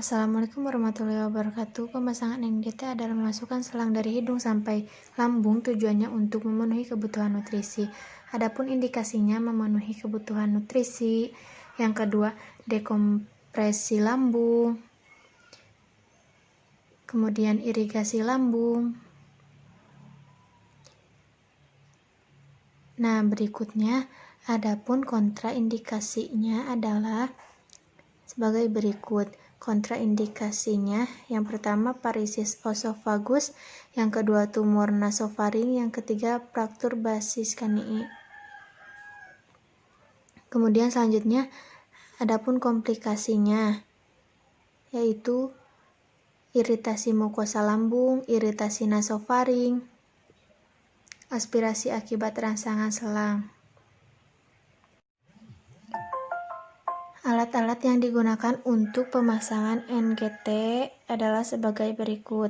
Assalamualaikum warahmatullahi wabarakatuh. Pemasangan NGT adalah memasukkan selang dari hidung sampai lambung, tujuannya untuk memenuhi kebutuhan nutrisi. Adapun indikasinya memenuhi kebutuhan nutrisi. Yang kedua, dekompresi lambung, kemudian irigasi lambung. Nah, berikutnya adapun kontraindikasinya adalah sebagai berikut. Kontraindikasinya, yang pertama varises osofagus, yang kedua tumor nasofaring, yang ketiga fraktur basis kanii. Kemudian selanjutnya adapun komplikasinya, yaitu iritasi mukosa lambung, iritasi nasofaring, aspirasi akibat rangsangan selang. Alat-alat yang digunakan untuk pemasangan NGT adalah sebagai berikut.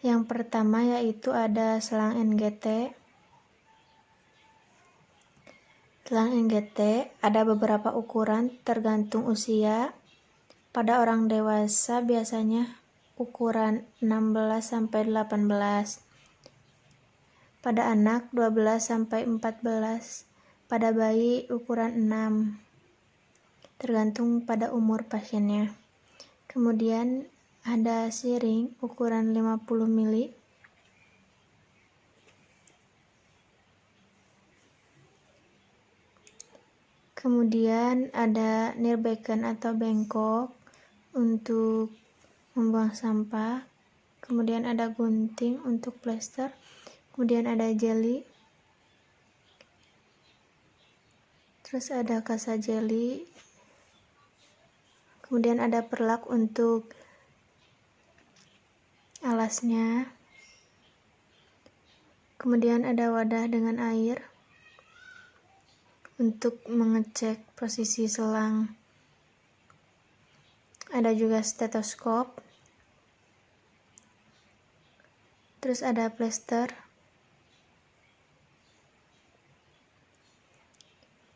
Yang pertama yaitu ada selang NGT. Selang NGT ada beberapa ukuran tergantung usia. Pada orang dewasa biasanya ukuran 16-18. Pada anak 12-14, pada bayi ukuran 6, tergantung pada umur pasiennya. Kemudian ada siring ukuran 50 mili. Kemudian ada nirbecken atau bengkok untuk membuang sampah. Kemudian ada gunting untuk plester. Kemudian ada jeli, terus ada kasa jeli, kemudian ada perlak untuk alasnya, kemudian ada wadah dengan air untuk mengecek posisi selang, ada juga stetoskop, terus ada plester.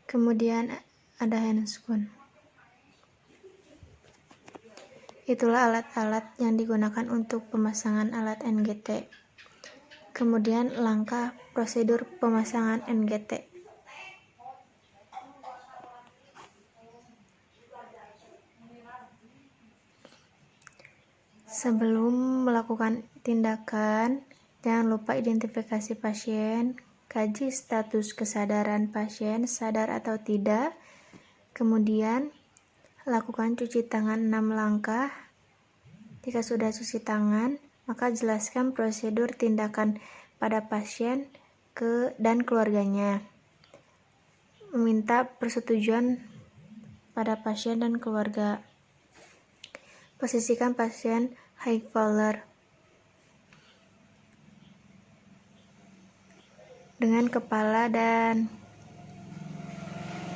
Kemudian ada handscoon. Itulah alat-alat yang digunakan untuk pemasangan alat NGT. Kemudian langkah prosedur pemasangan NGT. Sebelum melakukan tindakan, jangan lupa identifikasi pasien, kaji status kesadaran pasien, sadar atau tidak. Kemudian lakukan cuci tangan 6 langkah. Jika sudah cuci tangan, maka jelaskan prosedur tindakan pada pasien dan keluarganya. Meminta persetujuan pada pasien dan keluarga. Posisikan pasien high collar dengan kepala dan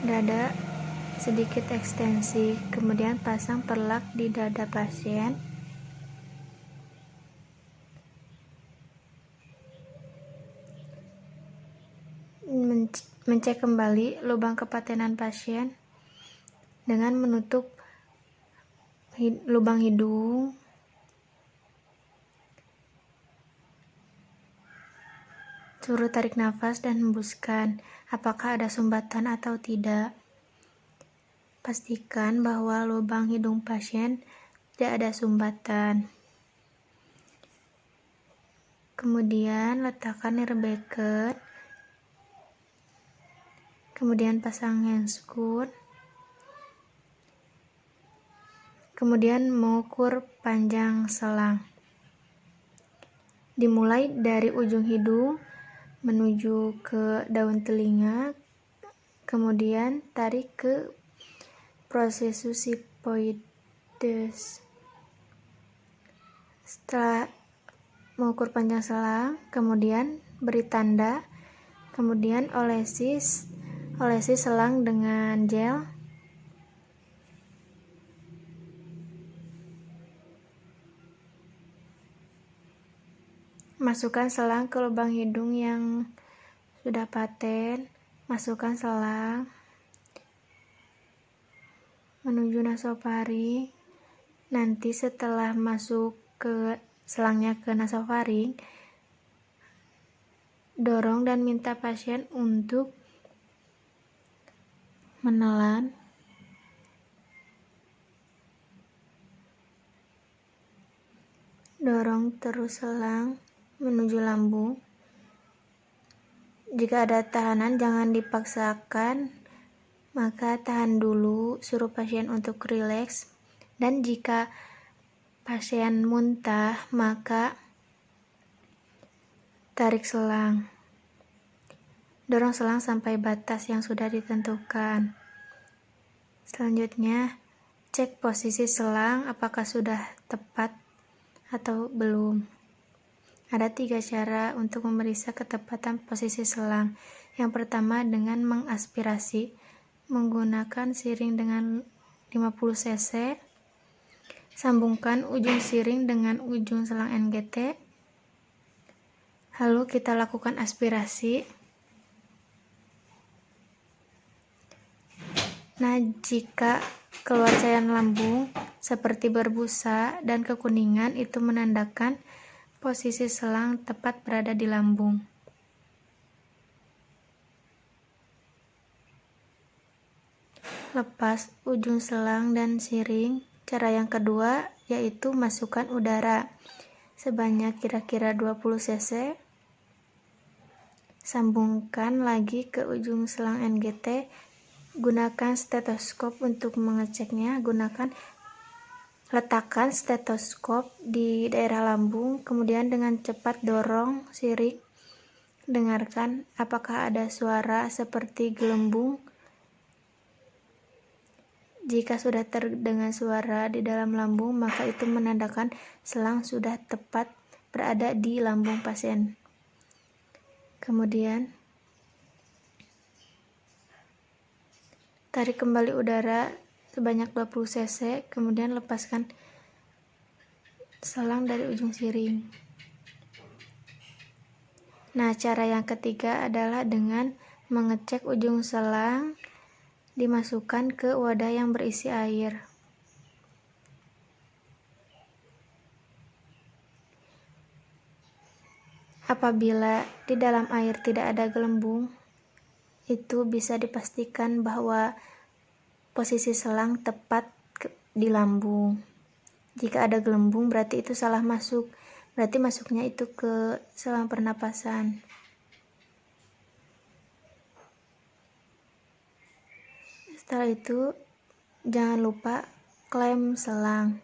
dada sedikit ekstensi. Kemudian pasang perlak di dada pasien. Mencek kembali lubang kepatenan pasien dengan menutup lubang hidung. Suruh tarik nafas dan hembuskan apakah ada sumbatan atau tidak. Pastikan bahwa lubang hidung pasien tidak ada sumbatan. Kemudian letakkan nirbecken. Kemudian pasang handscoon. Kemudian mengukur panjang selang. Dimulai dari ujung hidung menuju ke daun telinga. Kemudian tarik ke processus sifoides. Setelah mengukur panjang selang, kemudian beri tanda, kemudian olesi selang dengan gel. Masukkan selang ke lubang hidung yang sudah paten, masukkan selang menuju nasofaring. Nanti setelah masuk ke selangnya ke nasofaring, dorong dan minta pasien untuk menelan dorong terus selang menuju lambung. Jika ada tahanan jangan dipaksakan, maka tahan dulu, suruh pasien untuk rileks. Dan jika pasien muntah, maka tarik selang. Dorong selang sampai batas yang sudah ditentukan. Selanjutnya, cek posisi selang apakah sudah tepat atau belum. Ada 3 cara untuk memeriksa ketepatan posisi selang. Yang pertama dengan mengaspirasi menggunakan siring dengan 50 cc. Sambungkan ujung siring dengan ujung selang NGT. Lalu kita lakukan aspirasi. Nah, jika keluar cairan lambung seperti berbusa dan kekuningan, itu menandakan posisi selang tepat berada di lambung. Lepas ujung selang dan siring. Cara yang kedua yaitu masukkan udara sebanyak kira-kira 20 cc. Sambungkan lagi ke ujung selang NGT. Gunakan stetoskop untuk mengeceknya. Letakkan stetoskop di daerah lambung, kemudian dengan cepat dorong siring. Dengarkan apakah ada suara seperti gelembung. Jika sudah terdengar suara di dalam lambung, maka itu menandakan selang sudah tepat berada di lambung pasien. Kemudian, tarik kembali udara sebanyak 20 cc, kemudian lepaskan selang dari ujung siring. Nah, cara yang ketiga adalah dengan mengecek ujung selang dimasukkan ke wadah yang berisi air. Apabila di dalam air tidak ada gelembung, itu bisa dipastikan bahwa posisi selang tepat di lambung. Jika ada gelembung berarti itu salah masuk, berarti masuknya itu ke selang pernapasan. Setelah itu, jangan lupa klem selang.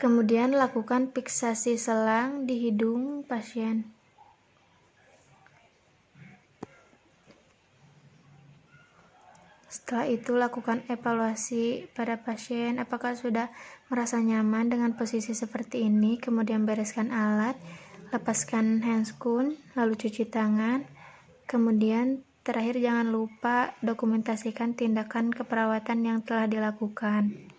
Kemudian lakukan fiksasi selang di hidung pasien. Setelah itu lakukan evaluasi pada pasien apakah sudah merasa nyaman dengan posisi seperti ini. Kemudian bereskan alat, lepaskan handscoon, lalu cuci tangan. Kemudian terakhir jangan lupa dokumentasikan tindakan keperawatan yang telah dilakukan.